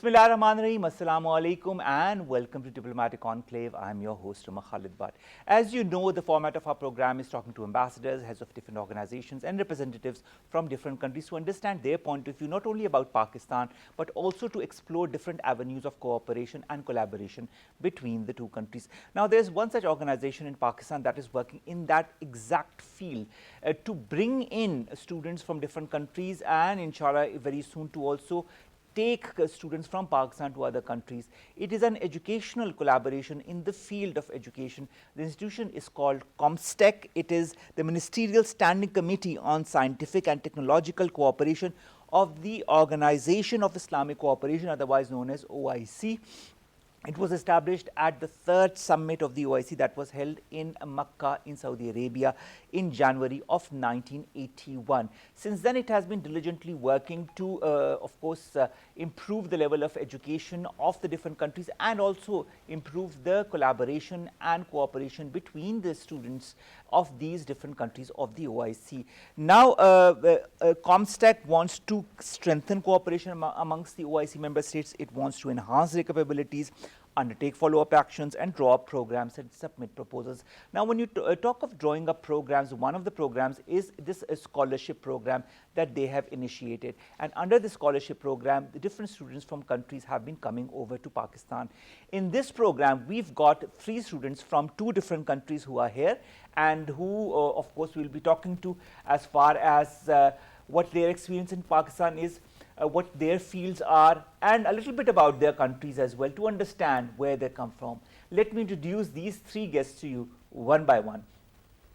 Bismillahirrahmanirrahim, Assalamu alaikum and welcome to Diplomatic Enclave. I am your host, Khalid. As you know, the format of our program is talking to ambassadors, heads of different organizations and representatives from different countries to understand their point of view, not only about Pakistan, but also to explore different avenues of cooperation and collaboration between the two countries. Now, there's one such organization in Pakistan that is working in that exact field to bring in students from different countries and inshallah very soon to also take students from Pakistan to other countries. It is an educational collaboration in the field of education. The institution is called Comstech. It is the Ministerial Standing Committee on Scientific and Technological Cooperation of the Organization of Islamic Cooperation, otherwise known as OIC. It was established at the third summit of the OIC that was held in Makkah in Saudi Arabia in January of 1981. Since then, it has been diligently working to, of course, improve the level of education of the different countries and also improve the collaboration and cooperation between the students of these different countries of the OIC. Now, Comstech wants to strengthen cooperation amongst the OIC member states. It wants to enhance their capabilities, undertake follow-up actions and draw up programs and submit proposals. Now, when you talk of drawing up programs, one of the programs is this scholarship program that they have initiated. And under the scholarship program, the different students from countries have been coming over to Pakistan. In this program, we've got 3 students from 2 different countries who are here and who, of course, we'll be talking to as far as what their experience in Pakistan is, what their fields are, and a little bit about their countries as well to understand where they come from. Let me introduce these 3 guests to you one by one.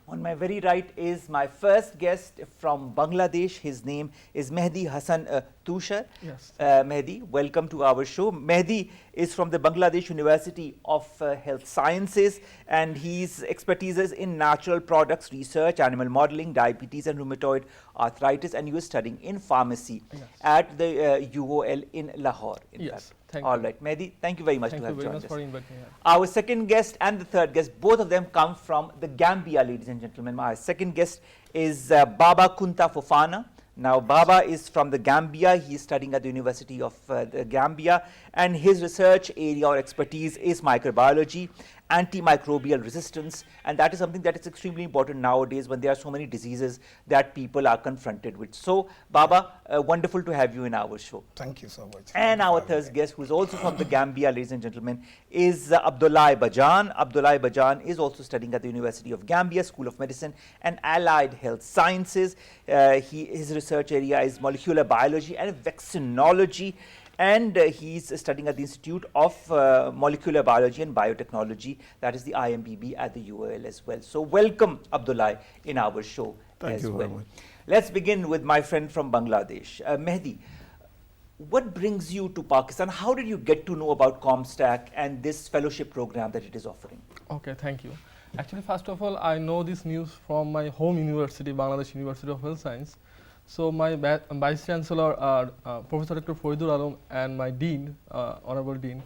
On my very right is my first guest from Bangladesh. His name is Mehdi Hassan Tushar. Yes. Mehdi, welcome to our show. Mehdi is from the Bangladesh University of Health Sciences, and his expertise is in natural products research, animal modeling, diabetes and rheumatoid arthritis, and he was studying in pharmacy at the UOL in Lahore. Yes. All right, Mehdi, thank you very much to have joined us. For inviting me. Our second guest and the third guest, both of them come from the Gambia, ladies and gentlemen. My second guest is Baba Kunta Fofana. Now, Baba is from the Gambia. He is studying at the University of the Gambia, and his research area or expertise is microbiology, antimicrobial resistance, and that is something that is extremely important nowadays when there are so many diseases that people are confronted with. So, Baba, wonderful to have you in our show. Thank you so much. And our third guest, who is also from the Gambia, ladies and gentlemen, is Abdullah Bajan. Abdullah Bajan is also studying at the University of Gambia, School of Medicine and Allied Health Sciences. His research area is molecular biology and vaccinology. And he's studying at the Institute of Molecular Biology and Biotechnology, that is the IMBB at the UOL as well. So welcome, Abdullah, in our show Thank you very much. Let's begin with my friend from Bangladesh. Mehdi, what brings you to Pakistan? How did you get to know about Comstech and this fellowship program that it is offering? Okay, thank you. Actually, first of all, I know this news from my home university, Bangladesh University of Health Science. So my Vice Chancellor, Professor Dr. Faridul Alam, and my Dean, Honorable Dean,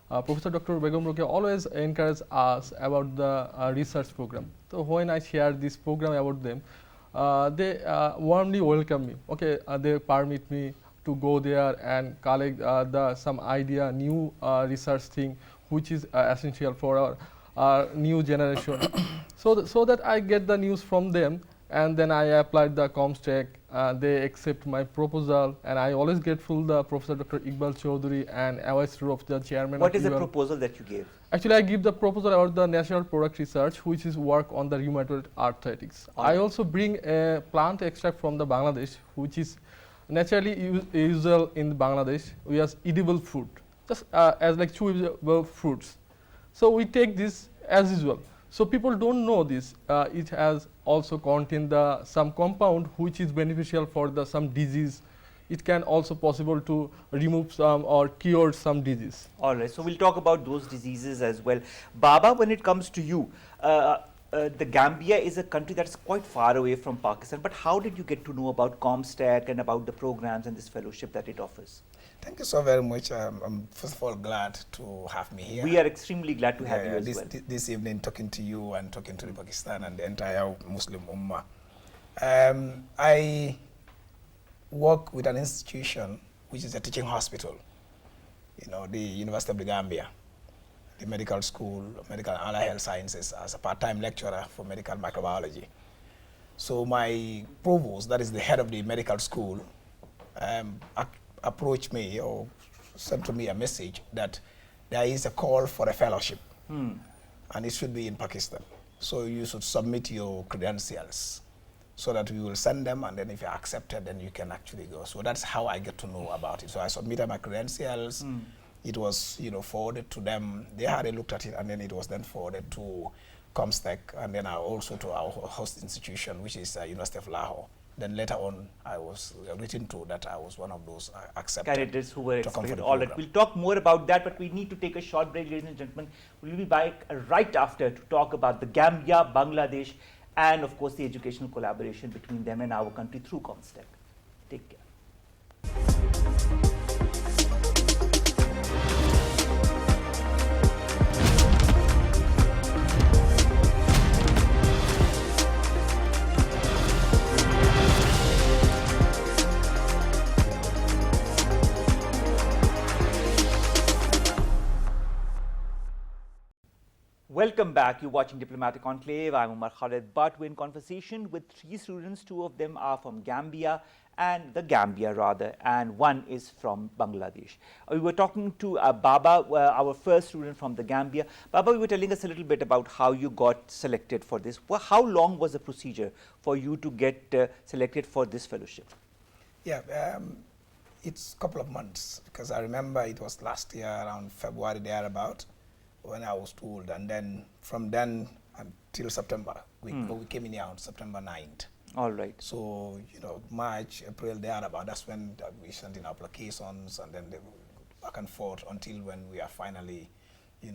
Professor Dr. Begum Rokia, always encourage us about the research program. So when I shared this program about them, they warmly welcome me. Okay, they permit me to go there and collect some idea, new research thing, which is essential for our new generation. so that I get the news from them, and then I applied the Comstech. They accept my proposal, and I always grateful the Professor Dr. Iqbal Chowdhury and Awais Roof, the chairman. What is the proposal that you gave? Actually, I give the proposal about the natural product research, which is work on the rheumatoid arthritis. I also bring a plant extract from the Bangladesh, which is naturally usual in Bangladesh. We have edible fruit, just as like chewable fruits. So we take this as usual. So people don't know this. It has also contained some compound which is beneficial for some disease. It can also possible to remove some or cure some disease. All right. So we'll talk about those diseases as well. Baba, when it comes to you, the Gambia is a country that's quite far away from Pakistan. But how did you get to know about Comstech and about the programs and this fellowship that it offers? Thank you so very much. I'm first of all glad to have me here. We are extremely glad to have you as well. This evening, talking to you and talking to the Pakistan and the entire Muslim Ummah. I work with an institution which is a teaching hospital. the University of the Gambia, the medical school, medical and allied health sciences, as a part-time lecturer for medical microbiology. So my provost, that is the head of the medical school, approached me or sent to me a message that there is a call for a fellowship, and it should be in Pakistan. So you should submit your credentials so that we will send them, and then if you're accepted, then you can actually go. So that's how I get to know about it. So I submitted my credentials. It was, forwarded to them. They had a look at it, and then it was then forwarded to Comstech, and then also to our host institution, which is University of Lahore. Then later on, I was written to that I was one of those accepted candidates who were to come for accepted. the All right, program. we'll talk more about that, but we need to take a short break, ladies and gentlemen. We'll be back right after to talk about the Gambia, Bangladesh, and of course the educational collaboration between them and our country through Comstech. Take care. Welcome back. You're watching Diplomatic Enclave. I'm Omar, Khalid, but we're in conversation with 3 students. 2 of them are from Gambia, and one is from Bangladesh. We were talking to Baba, our first student from the Gambia. Baba, you were telling us a little bit about how you got selected for this. Well, how long was the procedure for you to get selected for this fellowship? Yeah, it's a couple of months, because I remember it was last year around February thereabout when I was told, and then from then until September, we came in here on September 9th. All right. So, March, April, thereabout, that's when we sent in applications, and then they back and forth until when we are finally,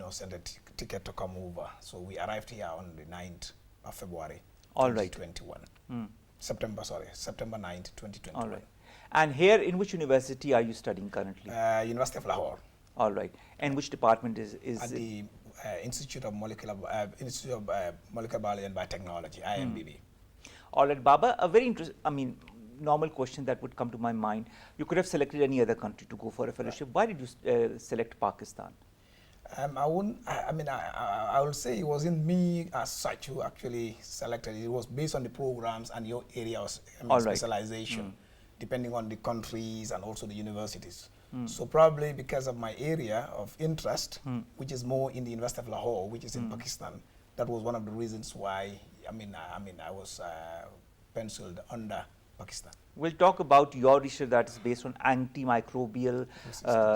sent a ticket to come over. So we arrived here on the 9th of February, All right. 2021. September 9th, 2021. All right. And here, in which university are you studying currently? University of Lahore. All right. And which department is At the Institute of Molecular Biology and Biotechnology, IMBB. All right, Baba, a very normal question that would come to my mind. You could have selected any other country to go for a fellowship. Why did you select Pakistan? I will say it wasn't me as such who actually selected it. It was based on the programs and your area of specialization, depending on the countries and also the universities. So probably because of my area of interest, which is more in the University of Lahore, which is in Pakistan, that was one of the reasons why I was penciled under Pakistan. We'll talk about your research that is based on antimicrobial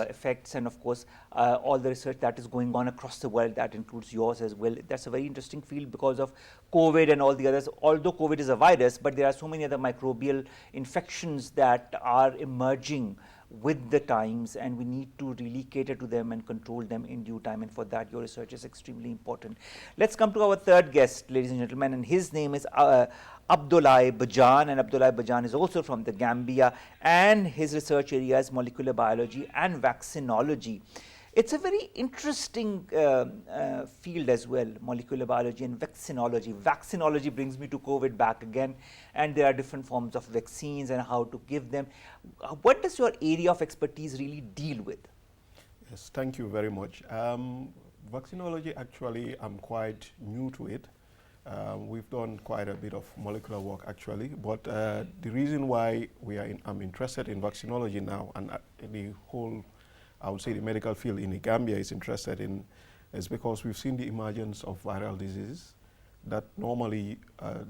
effects, and of course all the research that is going on across the world that includes yours as well. That's a very interesting field because of COVID and all the others. Although COVID is a virus, but there are so many other microbial infections that are emerging with the times, and we need to really cater to them and control them in due time, and for that your research is extremely important. Let's come to our third guest, ladies and gentlemen, and his name is Abdullah Bajan, and Abdullah Bajan is also from the Gambia, and his research area is molecular biology and vaccinology. It's a very interesting field as well, molecular biology and vaccinology. Vaccinology brings me to COVID back again, and there are different forms of vaccines and how to give them. What does your area of expertise really deal with? Yes, thank you very much. Vaccinology, actually, I'm quite new to it. We've done quite a bit of molecular work, actually, but the reason why I'm interested in vaccinology now, and the whole, I would say the medical field in the Gambia is interested in, is because we've seen the emergence of viral diseases that normally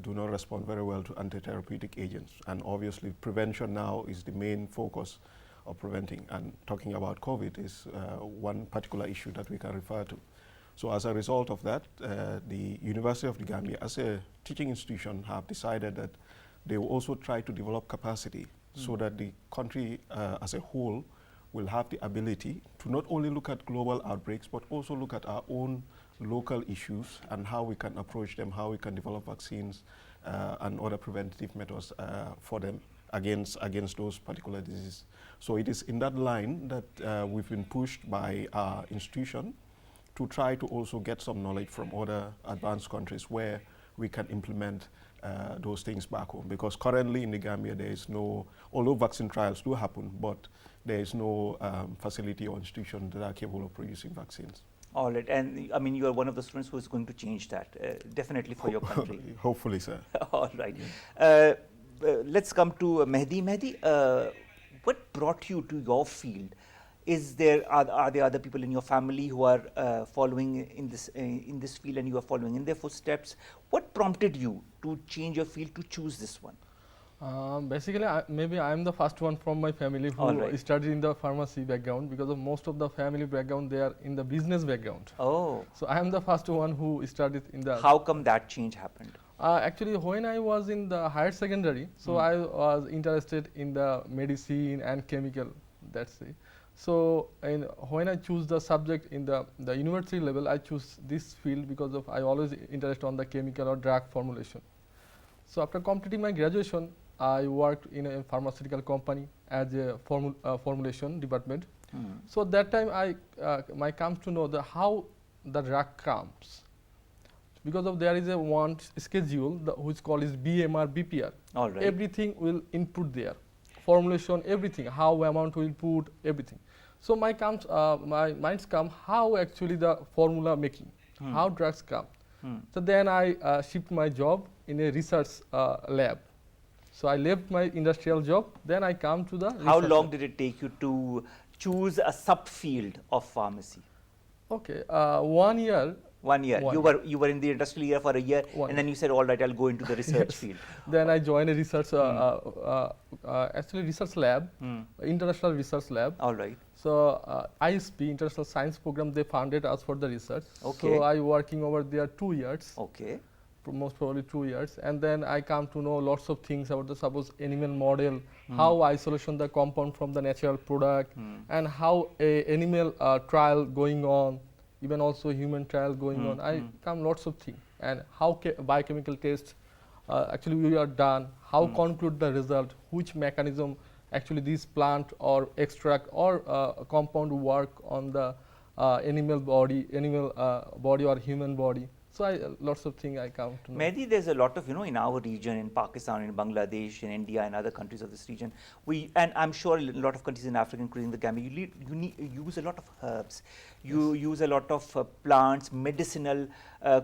do not respond very well to anti-therapeutic agents. And obviously prevention now is the main focus of preventing, and talking about COVID is one particular issue that we can refer to. So as a result of that, the University of the Gambia, as a teaching institution, have decided that they will also try to develop capacity so that the country as a whole will have the ability to not only look at global outbreaks, but also look at our own local issues and how we can approach them, how we can develop vaccines and other preventative methods for them against those particular diseases. So it is in that line that we've been pushed by our institution to try to also get some knowledge from other advanced countries where we can implement those things back home, because currently in the Gambia there is no, although vaccine trials do happen, but there is no facility or institution that are capable of producing vaccines. All right, and I mean, you are one of the students who is going to change that, definitely for your country. Hopefully, sir. All right. Let's come to Mehdi. Mehdi, what brought you to your field? Are there other people in your family who are following in this field, and you are following in their footsteps? What prompted you to change your field, to choose this one? Basically, maybe I'm the first one from my family who studied in the pharmacy background, because of most of the family background, they are in the business background. Oh. So I am the first one who studied in the... How come that change happened? Actually, when I was in the higher secondary, so I was interested in the medicine and chemical, that's it. So when I choose the subject in the university level, I choose this field because of I always interested on the chemical or drug formulation. So after completing my graduation, I worked in a pharmaceutical company as a formulation department. So at that time I comes to know how the drug comes. Because of there is a one schedule which called is BMR, BPR. All right. Everything will input there. Formulation, everything, how amount will put, everything. So my minds come how actually the formula making, how drugs come. So then I shift my job in a research lab. So I left my industrial job, then I come to the How long did it take you to choose a subfield of pharmacy? Okay, 1 year. 1 year. You were in the industrial year for a year, and then you said, all right, I'll go into the research field. Then I joined a research, actually research lab, international research lab. All right. So ISP, International Science Program, they funded us for the research. Okay. So I working over there 2 years. Okay. Most probably 2 years, and then I come to know lots of things about the suppose animal model, how isolation the compound from the natural product, and how a animal trial going on, even also human trial going on. I come lots of things, and how biochemical tests actually we are done, how conclude the result, which mechanism actually this plant or extract or compound work on the animal body or human body. So lots of things I come to know. Mehdi, there's a lot of, in our region, in Pakistan, in Bangladesh, in India, and other countries of this region, and I'm sure a lot of countries in Africa, including the Gambia, you use a lot of herbs. You use a lot of plants, medicinal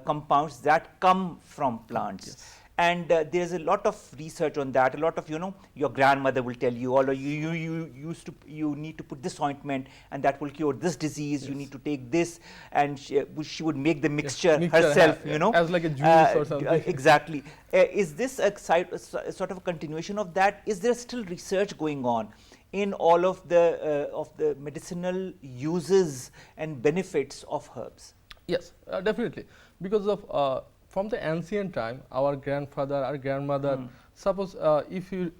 compounds that come from plants. Yes. And there's a lot of research on that. A lot of, your grandmother will tell you, or you need to put this ointment, and that will cure this disease. Yes. You need to take this, and she would make the mixture herself. As like a juice or something. Exactly. Is this a sort of a continuation of that? Is there still research going on in all of the medicinal uses and benefits of herbs? Yes, definitely, because of. From the ancient time, our grandfather, our grandmother, suppose if you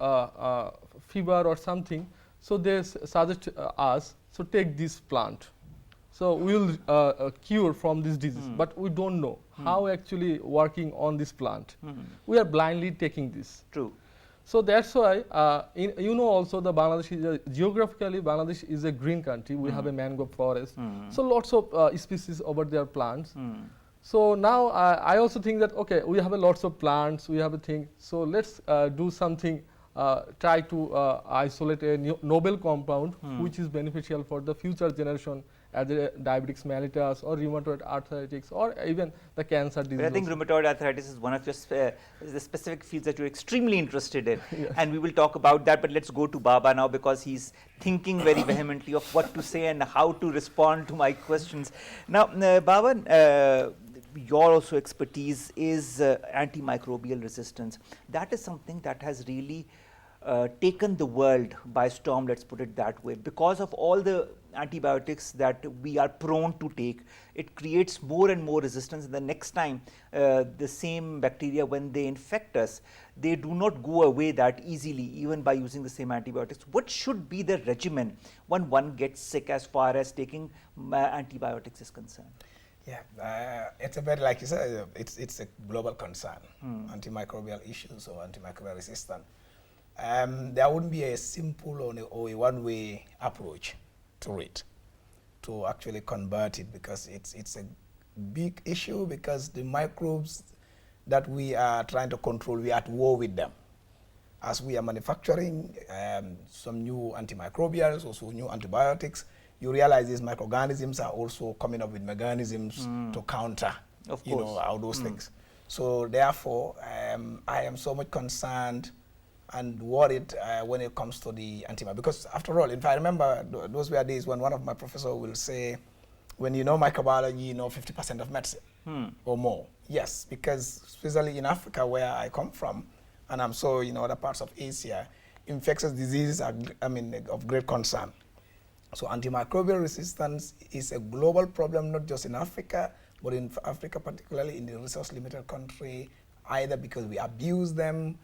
fever or something, so they suggest us, so take this plant. So we will cure from this disease, but we don't know how actually working on this plant. We are blindly taking this. True. So that's why, also the Bangladesh geographically, Bangladesh is a green country. We have a mangrove forest. So lots of species over there plants. So now I also think that, okay, we have lots of plants, we have a thing, so let's do something, try to isolate a novel compound which is beneficial for the future generation, as diabetics mellitus or rheumatoid arthritis or even the cancer disease. But I think rheumatoid arthritis is one of your the specific fields that you're extremely interested in. Yes. And we will talk about that, but let's go to Baba now, because he's thinking very vehemently of what to say and how to respond to my questions. Now, Baba, your also expertise is antimicrobial resistance. That is something that has really taken the world by storm, let's put it that way. Because of all the antibiotics that we are prone to take, it creates more and more resistance. And the next time the same bacteria, when they infect us, they do not go away that easily, even by using the same antibiotics. What should be the regimen when one gets sick as far as taking antibiotics is concerned? Yeah, it's a bit like you said, it's a global concern, antimicrobial issues or antimicrobial resistance. There wouldn't be a simple or a one-way approach to it, to actually convert it, because it's a big issue, because the microbes that we are trying to control, we are at war with them. As we are manufacturing some new antimicrobials, also new antibiotics, you realize these microorganisms are also coming up with mechanisms to counter, all those things. So therefore, I am so much concerned and worried when it comes to the antibiotic. Because after all, if I remember, those were days when one of my professors will say, when you know microbiology, you know 50% of medicine or more. Yes, because especially in Africa, where I come from, and I'm sure in other parts of Asia, infectious diseases are, of great concern. So antimicrobial resistance is a global problem, not just in Africa, but in Africa, particularly in the resource-limited country, either because we abuse them,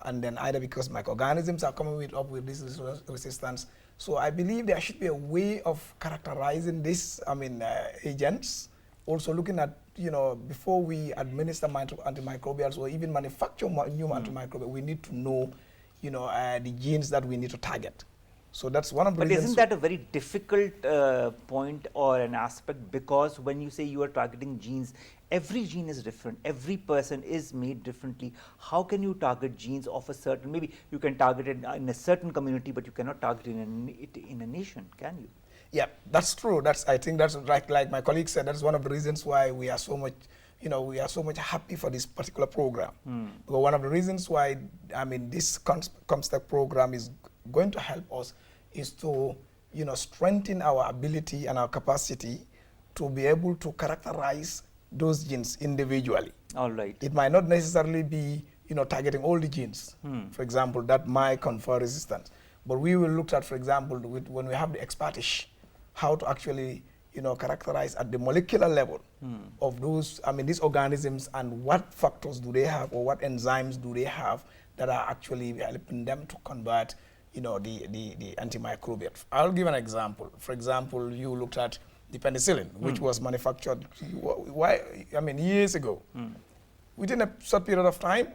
and then either because microorganisms are coming up with this resistance. So I believe there should be a way of characterizing these, agents. Also looking at, before we administer antimicrobials or even manufacture new antimicrobials, we need to know, the genes that we need to target. So that's one of the reasons. But isn't that a very difficult point or an aspect? Because when you say you are targeting genes, every gene is different. Every person is made differently. How can you target genes of a certain, maybe you can target it in a certain community, but you cannot target it in a nation, can you? Yeah, that's true. I think that's right. Like my colleague said, that's one of the reasons why we are so much, we are so much happy for this particular program. Because one of the reasons why, this Comstech program is going to help us is to, strengthen our ability and our capacity to be able to characterize those genes individually. All right. It might not necessarily be, targeting all the genes, for example, that might confer resistance. But we will look at, for example, when we have the expertise, how to actually, characterize at the molecular level of those, these organisms, and what factors do they have, or what enzymes do they have that are actually helping them to convert, the antimicrobial. I'll give an example. For example, you looked at the penicillin, which was manufactured years ago. Within a short period of time,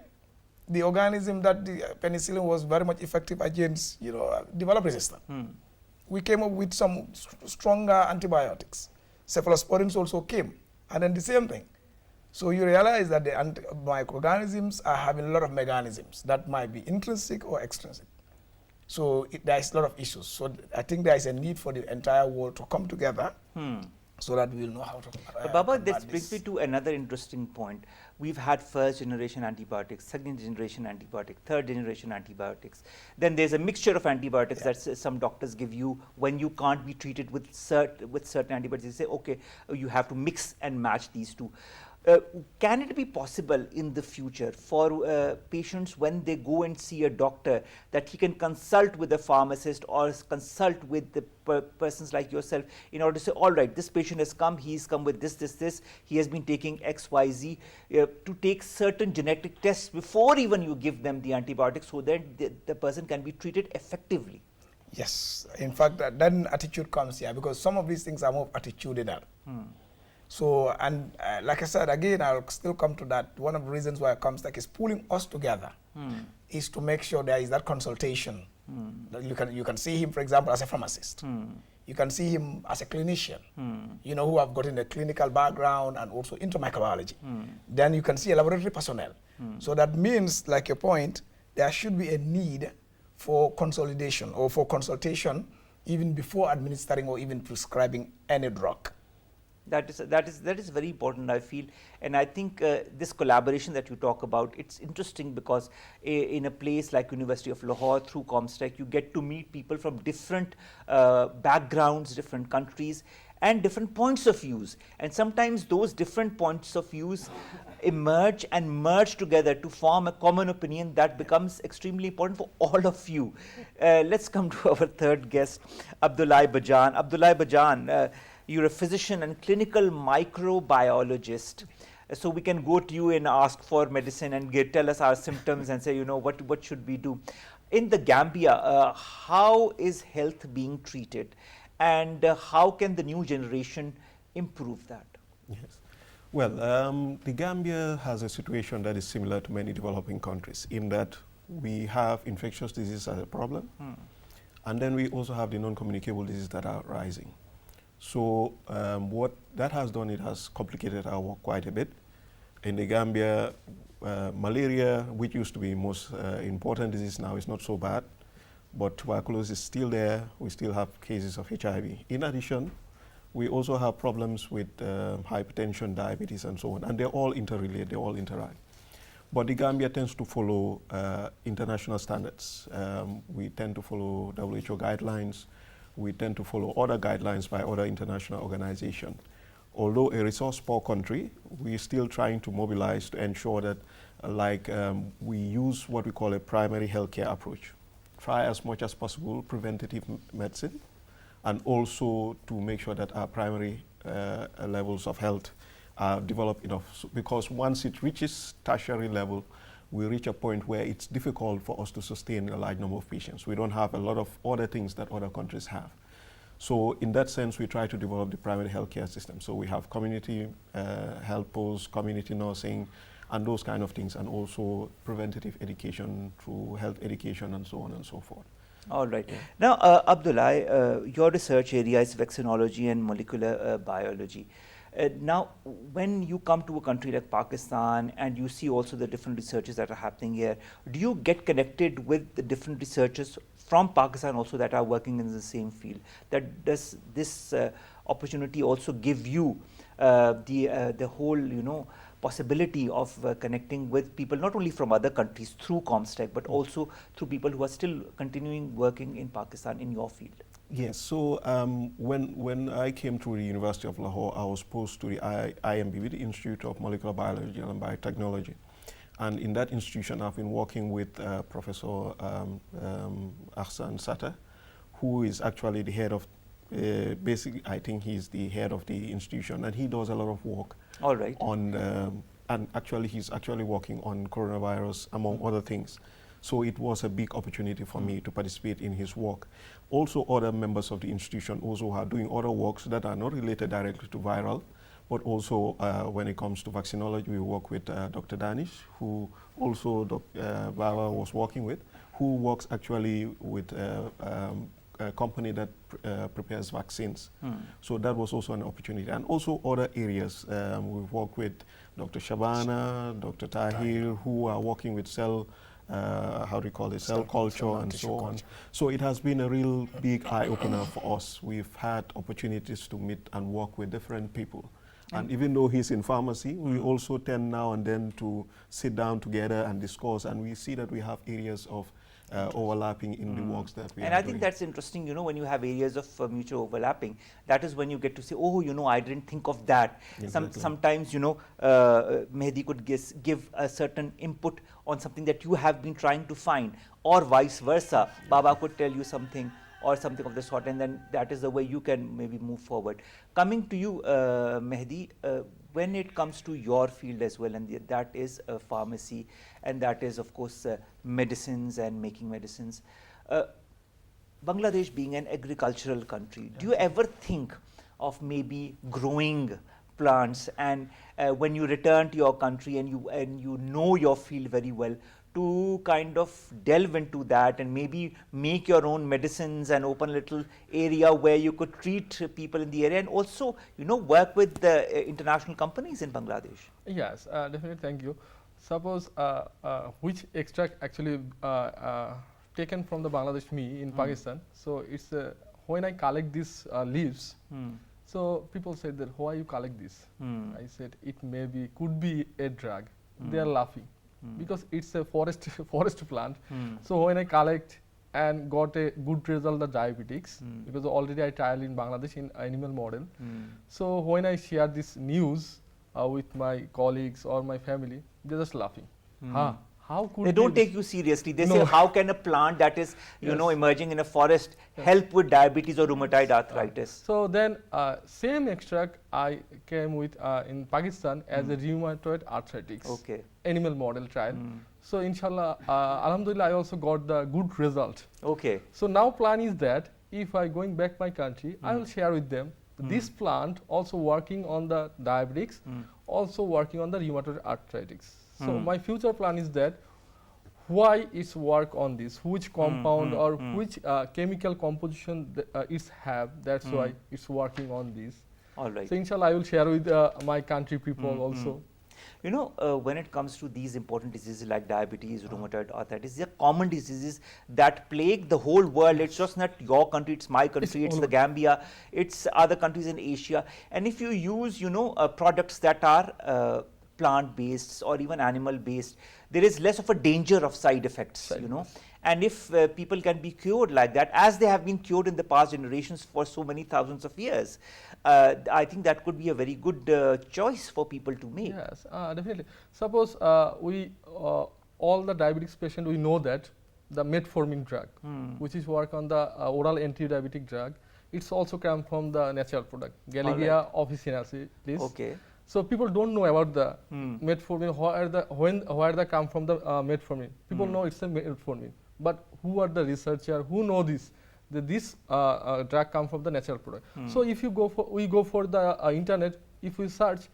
the organism that the penicillin was very much effective against, developed resistance. We came up with some stronger antibiotics. Cephalosporins also came, and then the same thing. So you realize that the microorganisms are having a lot of mechanisms that might be intrinsic or extrinsic. So there is a lot of issues. So I think there is a need for the entire world to come together so that we will know how to Baba, this brings me to another interesting point. We've had first generation antibiotics, second generation antibiotics, third generation antibiotics. Then there's a mixture of antibiotics that some doctors give you when you can't be treated with certain antibiotics. They say, okay, you have to mix and match these two. Can it be possible in the future for patients, when they go and see a doctor, that he can consult with a pharmacist or consult with the persons like yourself in order to say, all right, this patient has come, he's come with this, he has been taking X, Y, Z, to take certain genetic tests before even you give them the antibiotics, so that the person can be treated effectively? Yes. In fact, then attitude comes here, because some of these things are more attitudinal. So, and like I said, again, I'll still come to that. One of the reasons why Comstech is pulling us together is to make sure there is that consultation. That you can see him, for example, as a pharmacist. You can see him as a clinician, who have gotten a clinical background and also into microbiology. Then you can see a laboratory personnel. So that means, like your point, there should be a need for consolidation or for consultation even before administering or even prescribing any drug. That is very important, I feel, and I think this collaboration that you talk about, it's interesting because in a place like University of Lahore, through Comstech, you get to meet people from different backgrounds, different countries, and different points of views. And sometimes those different points of views emerge and merge together to form a common opinion that becomes extremely important for all of you. Let's come to our third guest, Abdullah Bajan. Abdullah Bajan, you're a physician and clinical microbiologist. So we can go to you and ask for medicine and tell us our symptoms and say, what should we do? In the Gambia, how is health being treated? And how can the new generation improve that? Yes. Well, the Gambia has a situation that is similar to many developing countries in that we have infectious diseases as a problem. And then we also have the non-communicable diseases that are rising. So what that has done, it has complicated our work quite a bit. In the Gambia, malaria, which used to be most important disease, now is not so bad, but tuberculosis is still there. We still have cases of HIV. In addition, we also have problems with hypertension, diabetes, and so on, and they're all interrelated, they all interact. But the Gambia tends to follow international standards. We tend to follow WHO guidelines. We tend to follow other guidelines by other international organizations. Although a resource-poor country, we're still trying to mobilize to ensure that we use what we call a primary healthcare approach. Try as much as possible preventative medicine, and also to make sure that our primary levels of health are developed enough. Because once it reaches tertiary level, we reach a point where it's difficult for us to sustain a large number of patients. We don't have a lot of other things that other countries have. So in that sense, we try to develop the primary healthcare system. So we have community health posts, community nursing, and those kind of things, and also preventative education through health education and so on and so forth. All right. Yeah. Now, Abdullah, your research area is vaccinology and molecular biology. Now, when you come to a country like Pakistan and you see also the different researches that are happening here, do you get connected with the different researchers from Pakistan also that are working in the same field? That does this opportunity also give you the whole, possibility of connecting with people not only from other countries through Comstech, but also through people who are still continuing working in Pakistan in your field? Yes, so when I came to the University of Lahore, I was posed to the IMB, the Institute of Molecular Biology and Biotechnology. And in that institution, I've been working with Professor Ahsan Sata, who is actually the head of, basically, I think he's the head of the institution, and he does a lot of work. All right. On, and actually, he's actually working on coronavirus, among other things. So it was a big opportunity for me to participate in his work. Also, other members of the institution also are doing other works that are not related directly to viral, but also when it comes to vaccinology, we work with Dr. Danish, who also Baba was working with, who works actually with a company that prepares vaccines. So that was also an opportunity. And also other areas. We've worked with Dr. Shabana, Dr. Tahir, who are working with cell culture and so on. So it has been a real big eye-opener for us. We've had opportunities to meet and work with different people. And even though he's in pharmacy, we also tend now and then to sit down together and discuss, and we see that we have areas of overlapping in the works that we are doing. And I think that's interesting, when you have areas of mutual overlapping, that is when you get to say, oh, I didn't think of that. Exactly. Sometimes, Mehdi could give a certain input on something that you have been trying to find, or vice versa. Baba could tell you something or something of the sort, and then that is the way you can maybe move forward. Coming to you, Mehdi, when it comes to your field as well, and that is pharmacy, and that is, of course, medicines and making medicines. Bangladesh being an agricultural country, do you ever think of maybe growing plants, and when you return to your country and you know your field very well, to kind of delve into that and maybe make your own medicines and open a little area where you could treat people in the area, and also, work with the international companies in Bangladesh? Yes, definitely, thank you. Suppose which extract actually taken from the Bangladesh me in Pakistan. So it's when I collect these leaves, so people said that why you collect this? I said it could be a drug. They are laughing. Because it's a forest plant. So when I collect and got a good result of diabetics, because already I tried in Bangladesh in animal model. So when I share this news with my colleagues or my family, they're just laughing. How could they don't take you seriously? They say, how can a plant that is emerging in a forest help with diabetes or rheumatoid arthritis? So then same extract I came with in Pakistan as a rheumatoid arthritis animal model trial. So inshallah, alhamdulillah, I also got the good result. Okay. So now plan is that if I going back my country, I will share with them this plant also working on the diabetics, also working on the rheumatoid arthritis. So my future plan is that why it's work on this, which compound or which chemical composition it's have, that's why it's working on this. All right. So inshallah I will share with my country people also. You know, when it comes to these important diseases like diabetes, rheumatoid arthritis, these are common diseases that plague the whole world. It's just not your country, it's my country, it's the Gambia, it's other countries in Asia. And if you use, you know, products that are plant-based or even animal-based, there is less of a danger of side effects, you know. And if people can be cured like that, as they have been cured in the past generations for so many thousands of years, I think that could be a very good choice for people to make. Yes, definitely. Suppose all the diabetes patients, we know that the metformin drug, which is work on the oral anti-diabetic drug, it's also come from the natural product, Galligia officinalis. Okay. So people don't know about the metformin, where they come from the metformin. People know it's a metformin, but who are the researcher who know this? That this drug come from the natural product. So if you we go for the internet, if we search,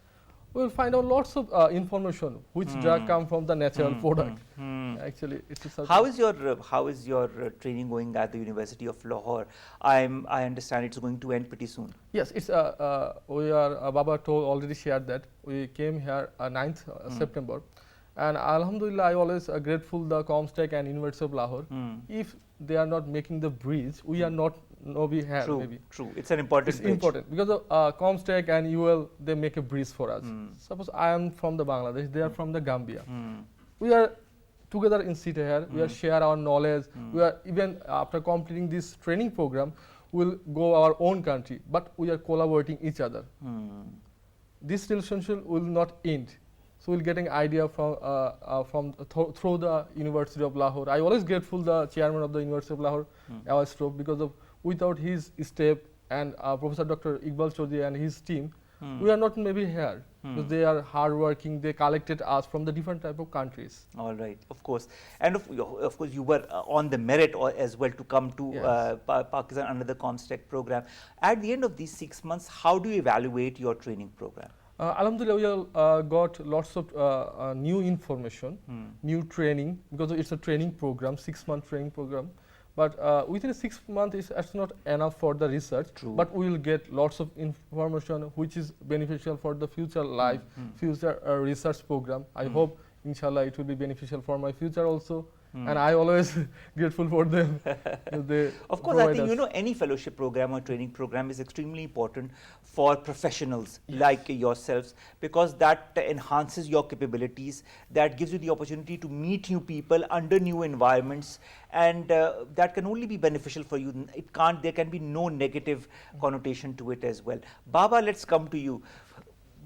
we will find out lots of information which drug come from the natural product. Actually, it's a how is your training going at the University of Lahore? I understand it's going to end pretty soon. Yes, it's we are Baba told already shared that we came here 9th September, and Alhamdulillah, I always grateful the Comstech and University of Lahore. If they are not making the bridge, we are not we have true, maybe. True, it's an important It's bridge. important because of Comstech and UL, they make a bridge for us. Suppose I am from the Bangladesh, they are from the Gambia. We are together in city here, we are share our knowledge. We are even after completing this training program, we'll go our own country, but we are collaborating each other. This relationship will not end. So we'll getting idea from through the University of Lahore. I always grateful the chairman of the University of Lahore, because of without his step and Professor Dr. Iqbal Chaudhry and his team, we are not maybe here. Because they are hardworking, they collected us from the different type of countries. All right, of course. And of course, you were on the merit as well to come to Pakistan under the Comstech program. At the end of these 6 months, how do you evaluate your training program? Alhamdulillah, we got lots of new information, new training, because it's a training program, 6-month training program. But within 6 months, it's not enough for the research. True. But we will get lots of information which is beneficial for the future life, future research program. I hope, inshallah, it will be beneficial for my future also. And I always grateful for them. Of course, I think, you know, any fellowship program or training program is extremely important for professionals like yourselves, because that enhances your capabilities, that gives you the opportunity to meet new people under new environments, and that can only be beneficial for you. There can be no negative connotation to it as well. Baba, let's come to you.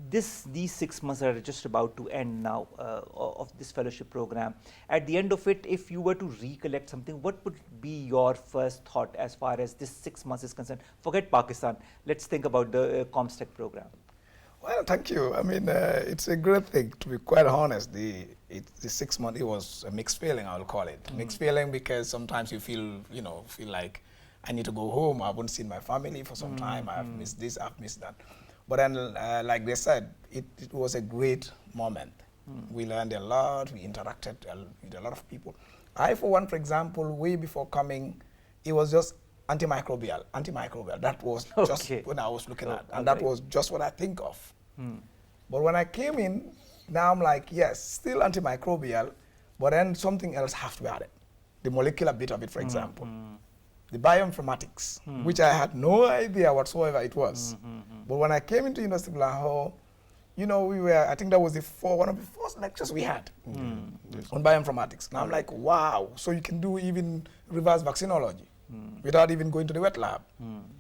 These 6 months are just about to end now of this fellowship program. At the end of it, if you were to recollect something, what would be your first thought as far as this 6 months is concerned? Forget Pakistan. Let's think about the Comstech program. Well, thank you. I mean, it's a great thing, to be quite honest. The 6 months, it was a mixed feeling, I'll call it. Mixed feeling because sometimes you feel like I need to go home. I haven't seen my family for some time. I've missed this, I've missed that. But then, like they said, it was a great moment. We learned a lot. We interacted with a lot of people. I, for one, for example, way before coming, it was just antimicrobial. That was just what I was looking at. And that was just what I think of. But when I came in, now I'm like, yes, still antimicrobial, but then something else has to be added. The molecular bit of it, for example. The bioinformatics, which I had no idea whatsoever it was. But when I came into University of Lahore, you know, I think that was one of the first lectures we had on bioinformatics. And I'm like, wow, so you can do even reverse vaccinology without even going to the wet lab.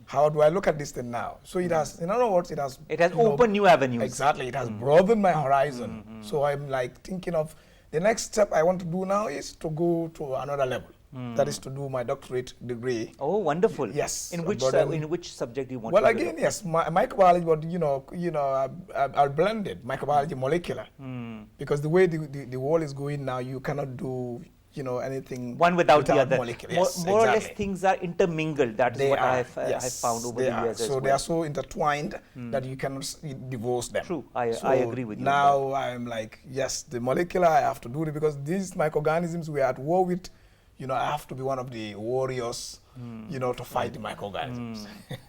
How do I look at this thing now? So it has, in other words, it has opened new avenues. Exactly, it has broadened my horizon. So I'm like thinking of the next step I want to do now is to go to another level. That is to do my doctorate degree. Oh, wonderful! Yes. In which subject do you want? Well, to again, yes, microbiology, but I'll blend it, microbiology, molecular, because the way the world is going now, you cannot do anything one without the other. Molecular. More Yes, or less, exactly. things are intermingled. That is what I have found over the years. So they are so intertwined that you cannot divorce them. True, I agree with you. Now I'm like, yes, the molecular I have to do it because these microorganisms we are at war with, I have to be one of the warriors, to fight the microorganisms.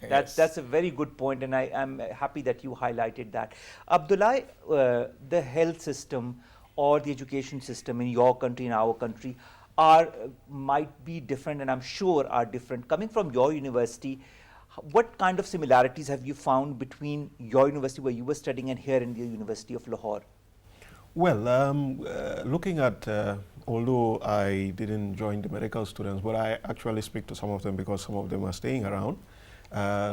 That's a very good point, and I'm happy that you highlighted that. Abdullah, the health system or the education system in your country, in our country, might be different, and I'm sure are different. Coming from your university, what kind of similarities have you found between your university where you were studying and here in the University of Lahore? Well, looking at, although I didn't join the medical students, but I actually speak to some of them because some of them are staying around.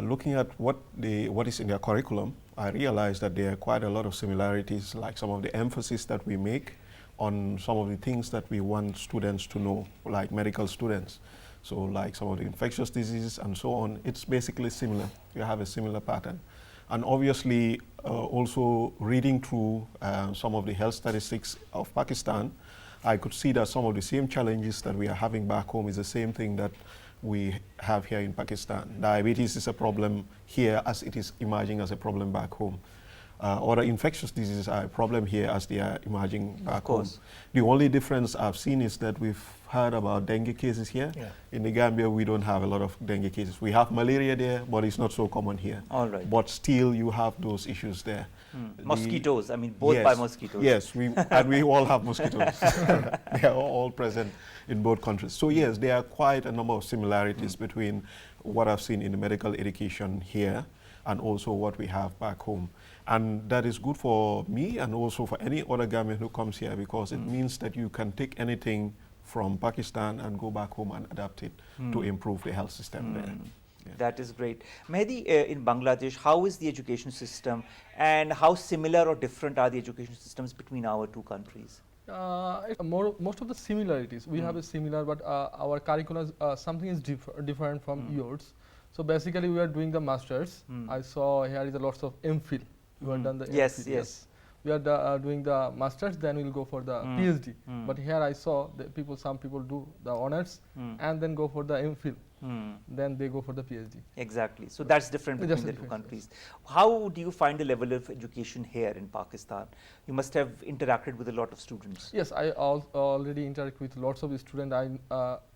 Looking at what is in their curriculum, I realized that there are quite a lot of similarities, like some of the emphasis that we make on some of the things that we want students to know, like medical students. So like some of the infectious diseases and so on, it's basically similar. You have a similar pattern. And obviously, also reading through some of the health statistics of Pakistan, I could see that some of the same challenges that we are having back home is the same thing that we have here in Pakistan. Diabetes is a problem here as it is emerging as a problem back home. Other infectious diseases are a problem here as they are emerging back home. The only difference I've seen is that we've heard about dengue cases here. Yeah. In the Gambia, we don't have a lot of dengue cases. We have malaria there, but it's not so common here. All right. But still, you have those issues there. Mosquitoes, I mean, both by mosquitoes. Yes, and we all have mosquitoes. They are all present in both countries. So yes, there are quite a number of similarities between what I've seen in the medical education here and also what we have back home. And that is good for me and also for any other Gambian who comes here, because it means that you can take anything from Pakistan and go back home and adapt it to improve the health system there. Yeah. That is great. Mehdi, in Bangladesh, how is the education system and how similar or different are the education systems between our two countries? Most of the similarities, we have a similar, but our curriculum, something is different from yours. So basically we are doing the masters. I saw here is a lots of MPhil. You have done the yes, MPhil. yes. We are doing the masters, then we'll go for the PhD. But here I saw that some people do the honors and then go for the MPhil. Then they go for the PhD. Exactly. So that's different between the two countries. How do you find the level of education here in Pakistan? You must have interacted with a lot of students. Yes, I already interact with lots of students.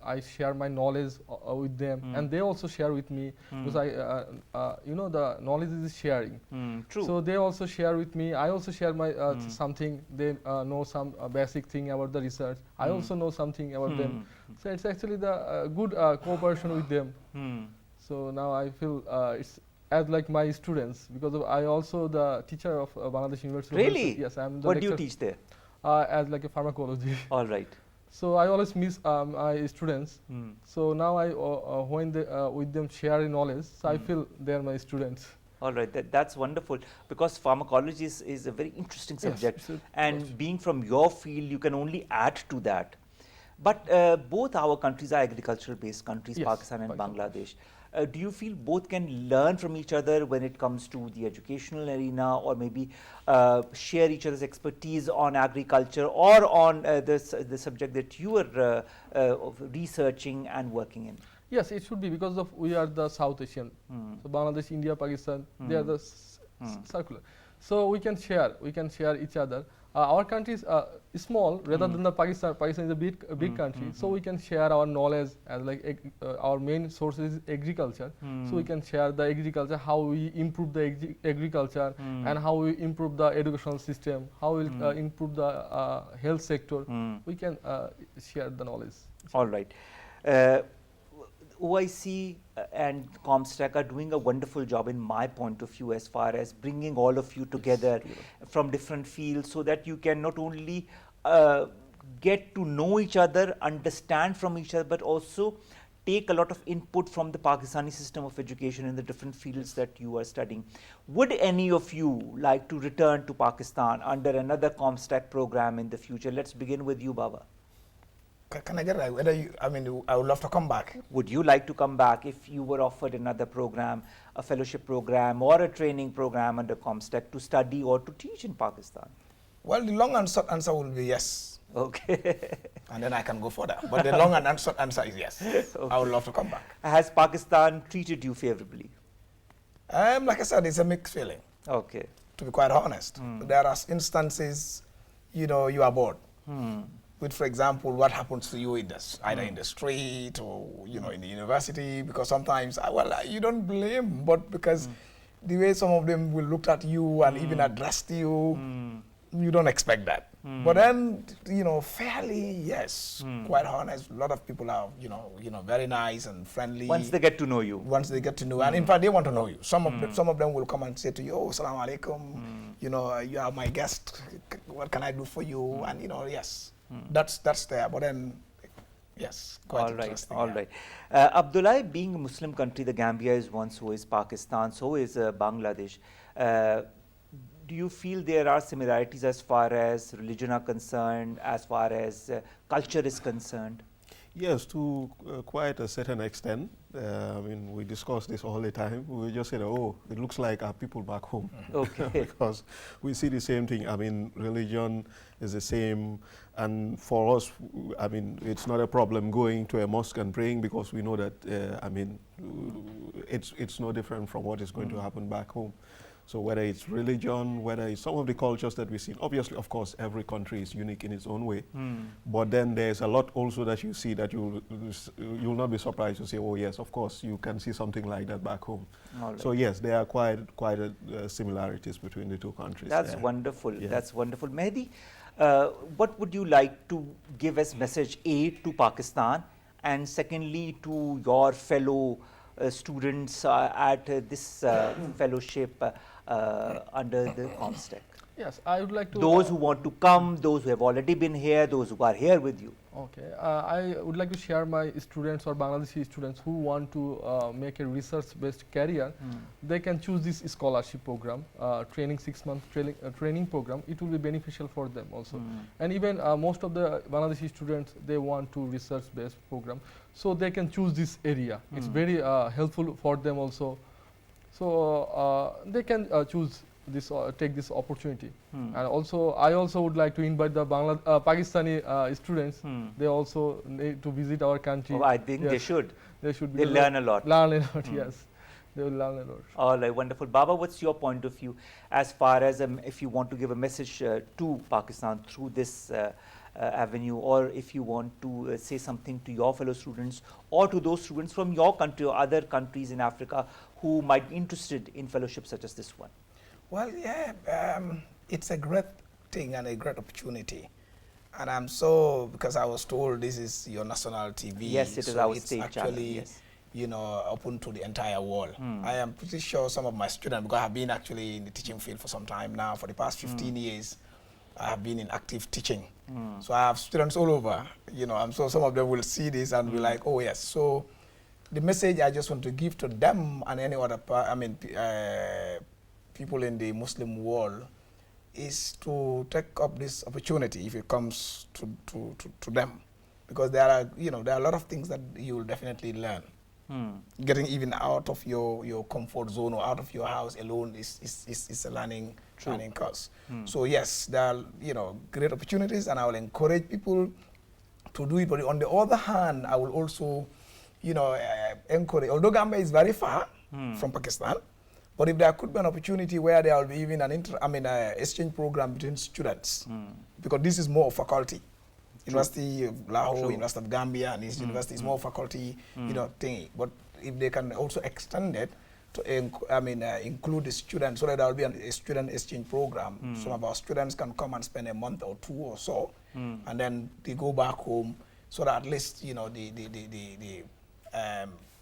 I share my knowledge with them, and they also share with me because the knowledge is sharing. True. So they also share with me. I also share my something. They know some basic thing about the research. I also know something about them. So it's actually the good cooperation with them. So now I feel it's as like my students, because I also the teacher of Bangladesh University. Really? Yes, I'm the What do you teach there? As like a pharmacology. All right. So I always miss my students. So now I when they with them share knowledge, so I feel they are my students. All right, that's wonderful, because pharmacology is a very interesting subject, yes, and being from your field, you can only add to that. But both our countries are agricultural-based countries, yes, Pakistan and Bangladesh. Do you feel both can learn from each other when it comes to the educational arena, or maybe share each other's expertise on agriculture or on the subject that you are researching and working in? Yes, it should be, because of we are the South Asian. So Bangladesh, India, Pakistan, they are the circular. So we can share each other. Our country is small rather than the Pakistan. Pakistan is a big country, so we can share our knowledge as like our main source is agriculture. So we can share the agriculture, how we improve the agriculture, and how we improve the educational system, how we improve the health sector. We can share the knowledge. All right. OIC and Comstech are doing a wonderful job in my point of view as far as bringing all of you together from different fields, so that you can not only get to know each other, understand from each other, but also take a lot of input from the Pakistani system of education in the different fields that you are studying. Would any of you like to return to Pakistan under another Comstech program in the future? Let's begin with you, Baba. Can I get that? I would love to come back. Would you like to come back if you were offered another program, a fellowship program or a training program under Comstech to study or to teach in Pakistan? Well, the long and short answer will be yes. Okay. And then I can go further. But the long and short answer is yes. Okay. I would love to come back. Has Pakistan treated you favorably? Like I said, it's a mixed feeling. Okay. To be quite honest. There are instances, you are bored. with, for example, what happens to you in this, either in the street or, you know, in the university, because sometimes, you don't blame, but because the way some of them will look at you and even address you, you don't expect that. But then, you know, fairly, yes, quite honest, a lot of people are, you know, very nice and friendly. Once they get to know you. Once they get to know, and in fact, they want to know you. Some of them will come and say to you, oh, Assalamu alaikum, you know, you are my guest, what can I do for you? And, you know, yes, that's there. But then, yes, quite interesting. All right. Abdullah, being a Muslim country, the Gambia is one, so is Pakistan, so is Bangladesh. Do you feel there are similarities as far as religion are concerned, as far as culture is concerned? Yes, to quite a certain extent. I mean, we discuss this all the time. We just say, oh, it looks like our people back home. Okay. Because we see the same thing. I mean, religion is the same. And for us, I mean, it's not a problem going to a mosque and praying, because we know that, I mean, it's no different from what is going to happen back home. So whether it's religion, whether it's some of the cultures that we see, obviously, of course, every country is unique in its own way. But then there's a lot also that you see that you'll not be surprised to say, oh yes, of course, you can see something like that back home. Right. So yes, there are quite similarities between the two countries. That's wonderful. Yeah. That's wonderful. Mehdi, what would you like to give as message A to Pakistan, and secondly to your fellow students at this fellowship under the Comstech? Yes, I would like to. Those who want to come, those who have already been here, those who are here with you. Okay, I would like to share my students or Bangladeshi students who want to make a research-based career. They can choose this scholarship program, training 6-month training program. It will be beneficial for them also. And even most of the Bangladeshi students, they want to research-based program, so they can choose this area. It's very helpful for them also. So they can choose this, take this opportunity. And also, I also would like to invite the Pakistani students. They also need to visit our country. Oh, I think yes. they should. They should. They learn a lot. Learn a lot, yes. They will learn a lot. All right, wonderful. Baba, what's your point of view as far as if you want to give a message to Pakistan through this avenue, or if you want to say something to your fellow students or to those students from your country or other countries in Africa who might be interested in fellowships such as this one? Well, yeah, it's a great thing and a great opportunity. And I'm so, because I was told this is your national TV. Yes, it is so our it's state actually, channel, yes. you know, open to the entire world. I am pretty sure some of my students, because I've been actually in the teaching field for some time now, for the past 15 years, I have been in active teaching. So I have students all over, you know, and so some of them will see this and be like, oh yes. So the message I just want to give to them and any other, people in the Muslim world, is to take up this opportunity if it comes to them, because there are, you know, there are a lot of things that you will definitely learn. Getting even out of your comfort zone or out of your house alone is a learning course. So yes, there are, you know, great opportunities, and I will encourage people to do it. But on the other hand, I will also, you know, encourage, although Gambia is very far from Pakistan, but if there could be an opportunity where there will be even an exchange program between students, because this is more faculty. University of Lahore, University of Gambia, and this university is more faculty, you know, thing. But if they can also extend it to, include the students, so that there will be a student exchange program. Some of our students can come and spend a month or 2 or so, and then they go back home, so that at least, you know, the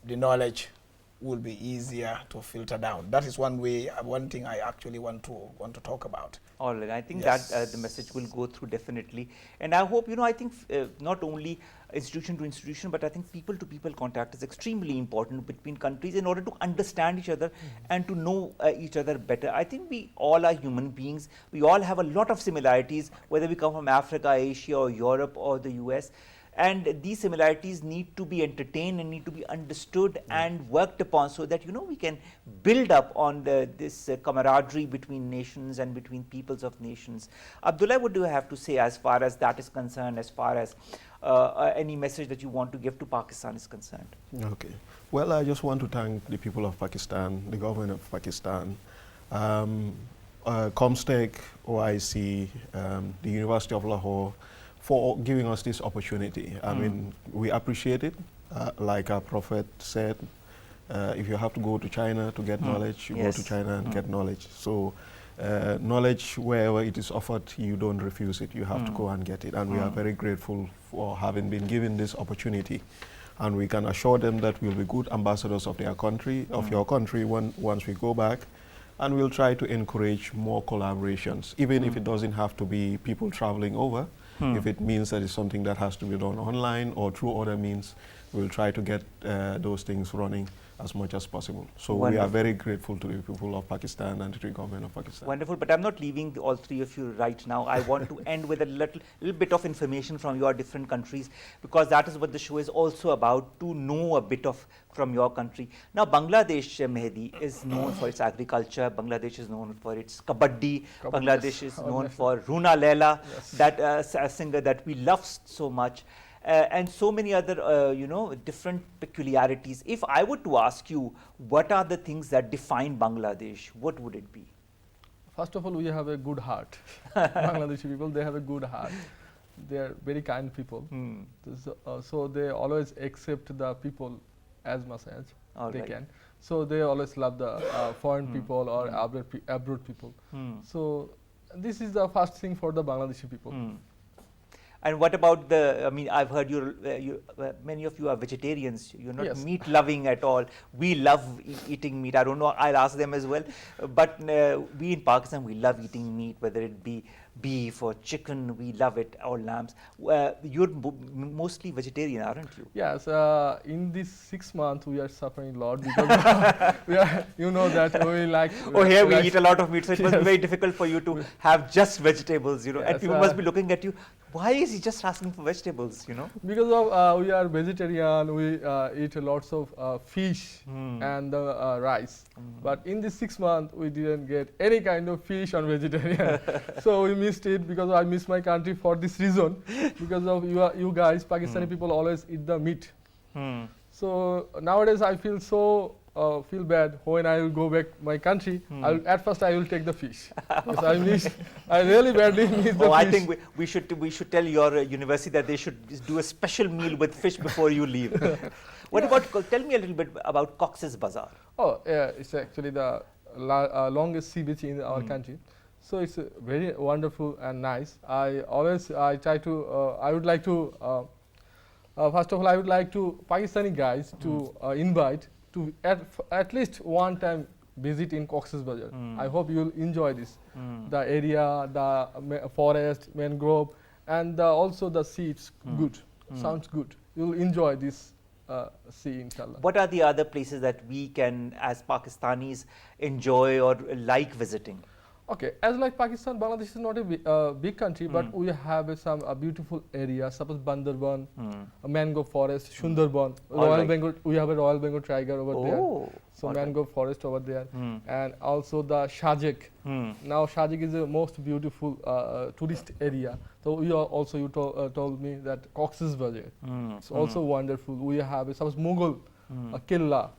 knowledge will be easier to filter down. That is one way, one thing I actually want to talk about. All right, I think Yes. that the message will go through definitely. And I hope, you know, I think not only institution to institution, but I think people to people contact is extremely important between countries in order to understand each other and to know each other better. I think we all are human beings. We all have a lot of similarities, whether we come from Africa, Asia, or Europe, or the US. And these similarities need to be entertained and need to be understood and worked upon, so that, you know, we can build up on this camaraderie between nations and between peoples of nations. Abdullah, what do you have to say as far as that is concerned, as far as any message that you want to give to Pakistan is concerned? Okay. Well, I just want to thank the people of Pakistan, the government of Pakistan, Comstech, OIC, the University of Lahore, for giving us this opportunity. I mean, we appreciate it. Like our Prophet said, if you have to go to China to get knowledge, you go to China and get knowledge. So knowledge, wherever it is offered, you don't refuse it. You have to go and get it. And we are very grateful for having been given this opportunity. And we can assure them that we'll be good ambassadors of their country, of your country, once we go back. And we'll try to encourage more collaborations, even if it doesn't have to be people traveling over. If it means that it's something that has to be done online or through other means, we'll try to get those things running as much as possible. So we are very grateful to the people of Pakistan and to the government of Pakistan. Wonderful, but I'm not leaving all three of you right now. I want to end with a little bit of information from your different countries, because that is what the show is also about, to know a bit of from your country. Now, Bangladesh, Mehdi, is known for its agriculture. Bangladesh is known for its kabaddi. Bangladesh is known for Runa Leila, that a singer that we love so much. And so many other, different peculiarities. If I were to ask you, what are the things that define Bangladesh, what would it be? First of all, we have a good heart. Bangladeshi people, they have a good heart. They are very kind people. So they always accept the people as much as they can. So they always love the foreign people or abroad people. So this is the first thing for the Bangladeshi people. And what about the, I mean, I've heard many of you are vegetarians. You're not meat loving at all. We love eating meat. I don't know, I'll ask them as well. But we in Pakistan, we love eating meat, whether it be beef or chicken, we love it, or lambs. You're mostly vegetarian, aren't you? Yes, in this 6 months we are suffering a lot because you know that we like. Here we eat a lot of meat, so it must be very difficult for you to have just vegetables, and people must be looking at you. Why is he just asking for vegetables, Because of we are vegetarian, we eat lots of fish and rice. But in this 6 months, we didn't get any kind of fish on vegetarian. So we missed it, because I miss my country for this reason. Because of you guys, Pakistani people always eat the meat. So nowadays I feel so feel bad when I will go back my country. At first I will take the fish, because I really badly miss the fish. I think we should tell your university that they should do a special meal with fish before you leave. What about, tell me a little bit about Cox's Bazar. Oh, yeah, it's actually the longest sea beach in our country. So it's very wonderful and nice. I would like to, first of all, I would like to Pakistani guys to invite to at least one time visit in Cox's Bazar. I hope you'll enjoy this. The area, the forest, mangrove, and also the sea, it's good, sounds good. You'll enjoy this sea, inshallah. What are the other places that we can, as Pakistanis, enjoy or like visiting? Okay, as like Pakistan, Bangladesh is not a big country, but we have some beautiful areas. Suppose Bandarban, a mangrove forest, Sundarban, Royal Bengal. We have a Royal Bengal tiger over there. So mangrove forest over there, and also the Shajek. Now Shajek is the most beautiful tourist area. So we are also, you told me that Cox's Bazar. It's also wonderful. We have a suppose Mughal, a Killa,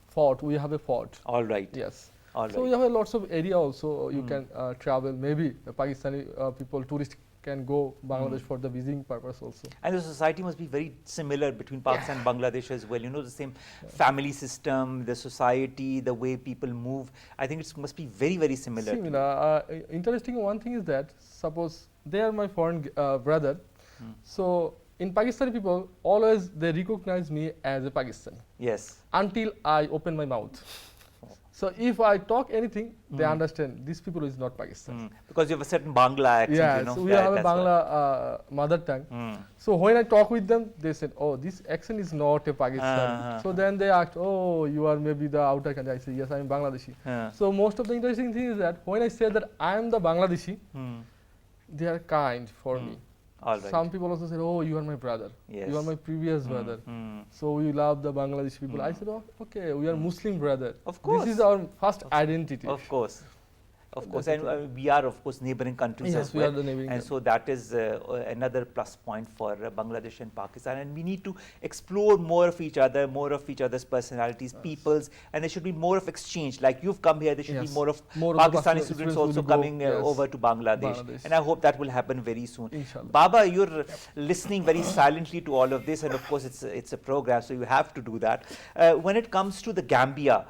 fort. We have a fort. All right. Yes. All so right. you have lots of area also you can travel. Maybe the Pakistani people, tourists can go Bangladesh for the visiting purpose also. And the society must be very similar between Pakistan and Bangladesh as well. The same family system, the society, the way people move. I think it must be very, very similar. Interesting one thing is that, suppose they are my foreign brother. So in Pakistani people, always they recognize me as a Pakistani. Yes. Until I open my mouth. So if I talk anything, they understand this people is not Pakistan. Because you have a certain Bangla accent, Yeah, so we have a Bangla mother tongue. So when I talk with them, they said, oh, this accent is not a Pakistan. So then they asked, oh, you are maybe the outer country. I say, yes, I am Bangladeshi. So most of the interesting thing is that when I say that I am the Bangladeshi, they are kind for me. All right. Some people also said, oh, you are my brother. Yes. You are my previous brother. So we love the Bangladeshi people. I said, oh, okay, we are Muslim brother. Of course. This is our first identity. Of course. Of course, and we are, of course, neighboring countries Yes, as we well. are the neighboring and so that is another plus point for Bangladesh and Pakistan. And we need to explore more of each other, more of each other's personalities, peoples, and there should be more of exchange. Like you've come here, there should be Yes. more of More of the Pakistani Pakistani students students will also go, coming yes, over to Bangladesh. Bangladesh. And I hope that will happen very soon. Inshallah. Baba, you're listening very silently to all of this, and of course, it's a program, so you have to do that. When it comes to the Gambia,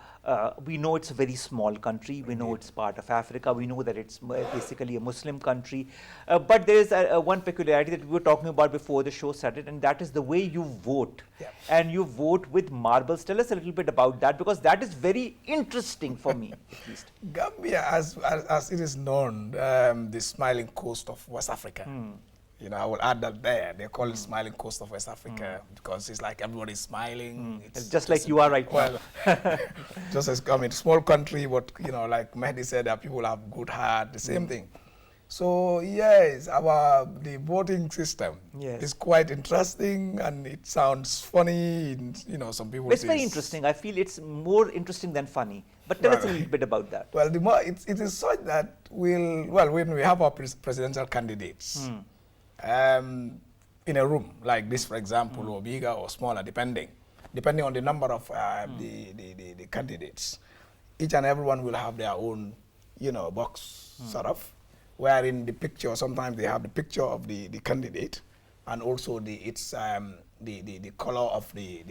we know it's a very small country. We know it's part of Africa. We know that it's basically a Muslim country. But there is one peculiarity that we were talking about before the show started, and that is the way you vote. Yeah. And you vote with marbles. Tell us a little bit about that, because that is very interesting for me, at least. Gambia, as it is known, the smiling coast of West Africa. You know, I will add that there. They call it smiling coast of West Africa because it's like everybody's smiling. It's just like you are right now. Just as small country, but you know, like Mehdi said, that people have good heart. The same thing. So yes, the voting system is quite interesting, and it sounds funny. You know, some people. It's very interesting. I feel it's more interesting than funny. But tell us a little bit about that. Well, it is such that when we have our presidential candidates. In a room like this, for example, or bigger or smaller, depending on the number of the candidates, each and everyone will have their own, box sort of, wherein the picture, sometimes they have the picture of the candidate, and also the color of the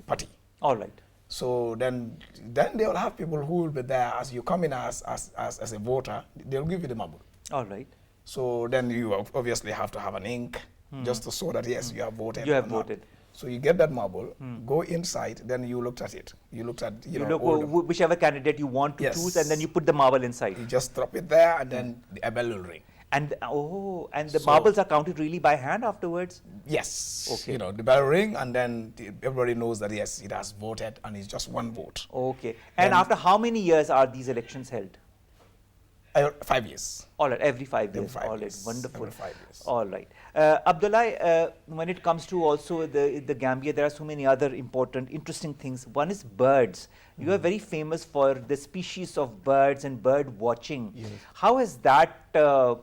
party. All right. So then they will have people who will be there as you come in as a voter. They'll give you the marble. All right. So then you obviously have to have an ink just to show that yes, you have voted. You have voted. So you get that marble, go inside, then you looked at it. You looked at whichever candidate you want to choose, and then you put the marble inside. You just drop it there, and then the bell will ring. And the marbles are counted really by hand afterwards? Yes. Okay. The bell ring, and then everybody knows that yes, it has voted, and it's just one vote. Okay. And after how many years are these elections held? 5 years. All right, every 5 years. Every 5 All right, years. wonderful. Every 5 years. All right. Abdullah, when it comes to also the Gambia, there are so many other important, interesting things. One is birds. You are very famous for the species of birds and bird watching. Yes. How has that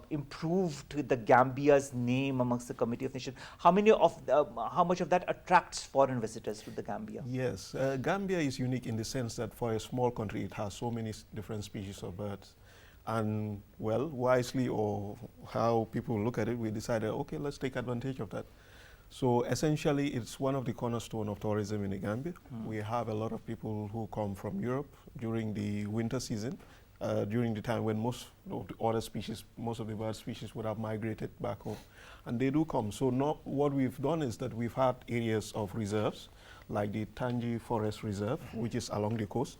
improved the Gambia's name amongst the Committee of Nations? How much of that attracts foreign visitors to the Gambia? Yes, Gambia is unique in the sense that for a small country, it has so many different species of birds. And well, wisely, or how people look at it, we decided, okay, let's take advantage of that. So essentially, it's one of the cornerstone of tourism in the Gambia. We have a lot of people who come from Europe during the winter season, during the time when most of the other species, most of the bird species would have migrated back home. And they do come. So what we've done is that we've had areas of reserves, like the Tangi Forest Reserve, which is along the coast,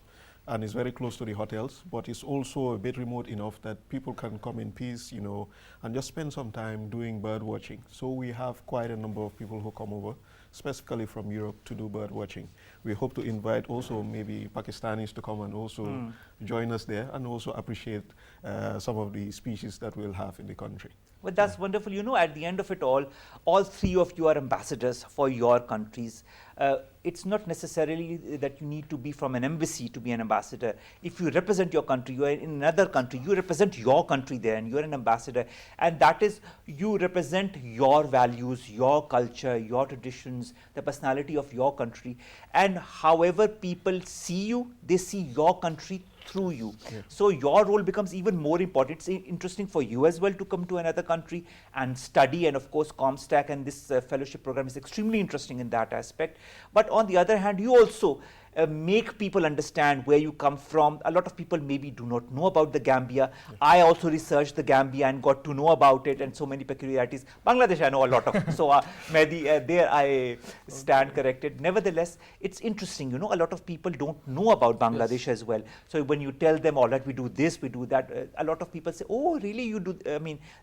and it's very close to the hotels, but it's also a bit remote enough that people can come in peace, and just spend some time doing bird watching. So we have quite a number of people who come over, specifically from Europe, to do bird watching. We hope to invite also maybe Pakistanis to come and also join us there, and also appreciate some of the species that we'll have in the country. Well, that's wonderful. At the end of it all three of you are ambassadors for your countries. It's not necessarily that you need to be from an embassy to be an ambassador. If you represent your country, you are in another country, you represent your country there, and you're an ambassador. And that is, you represent your values, your culture, your traditions, the personality of your country. And however people see you, they see your country through you. Yeah. So your role becomes even more important. It's interesting for you as well to come to another country and study, and of course Comstech and this fellowship program is extremely interesting in that aspect. But on the other hand, you also make people understand where you come from. A lot of people maybe do not know about the Gambia. Yeah. I also researched the Gambia and got to know about it and so many peculiarities. Bangladesh I know a lot of, so Mehdi, there I stand corrected. Nevertheless, it's interesting, a lot of people don't know about Bangladesh as well. So when you tell them, all right, we do this, we do that, a lot of people say, oh, really, you do,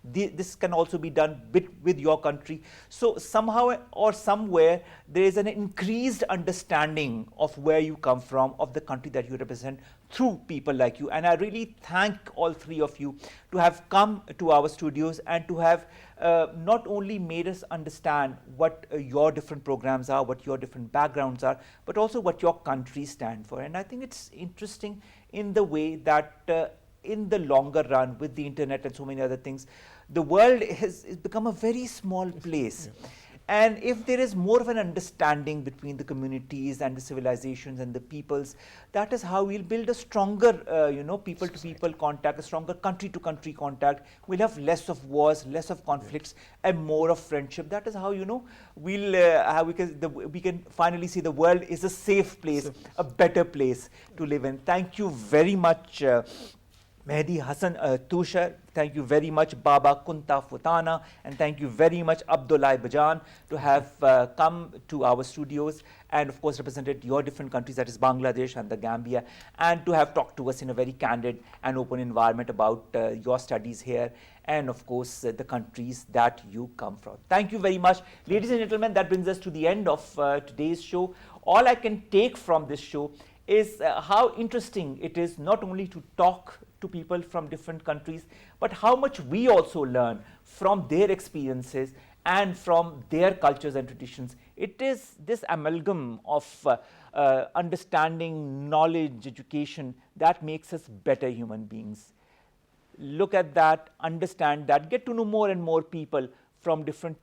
this can also be done with your country. So somehow or somewhere, there is an increased understanding of where you come from, of the country that you represent, through people like you. And I really thank all three of you to have come to our studios and to have not only made us understand what your different programs are, what your different backgrounds are, but also what your countries stand for. And I think it's interesting in the way that in the longer run, with the internet and so many other things, the world has become a very small place. And if there is more of an understanding between the communities and the civilizations and the peoples, that is how we'll build a stronger, people-to-people contact, a stronger country-to-country contact. We'll have less of wars, less of conflicts, and more of friendship. That is how, we can finally see the world is a safe place, a better place to live in. Thank you very much, Mehdi Hassan Tushar, thank you very much Baba Kunta Futana, and thank you very much Abdullah Bajan to have come to our studios and of course represented your different countries, that is Bangladesh and the Gambia, and to have talked to us in a very candid and open environment about your studies here and of course the countries that you come from. Thank you very much. Ladies and gentlemen, that brings us to the end of today's show. All I can take from this show is how interesting it is not only to talk to people from different countries, but how much we also learn from their experiences and from their cultures and traditions. It is this amalgam of understanding, knowledge, education that makes us better human beings. Look at that, understand that, get to know more and more people from different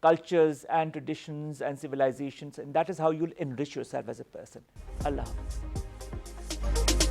cultures and traditions and civilizations, and that is how you'll enrich yourself as a person. Allah Hafiz.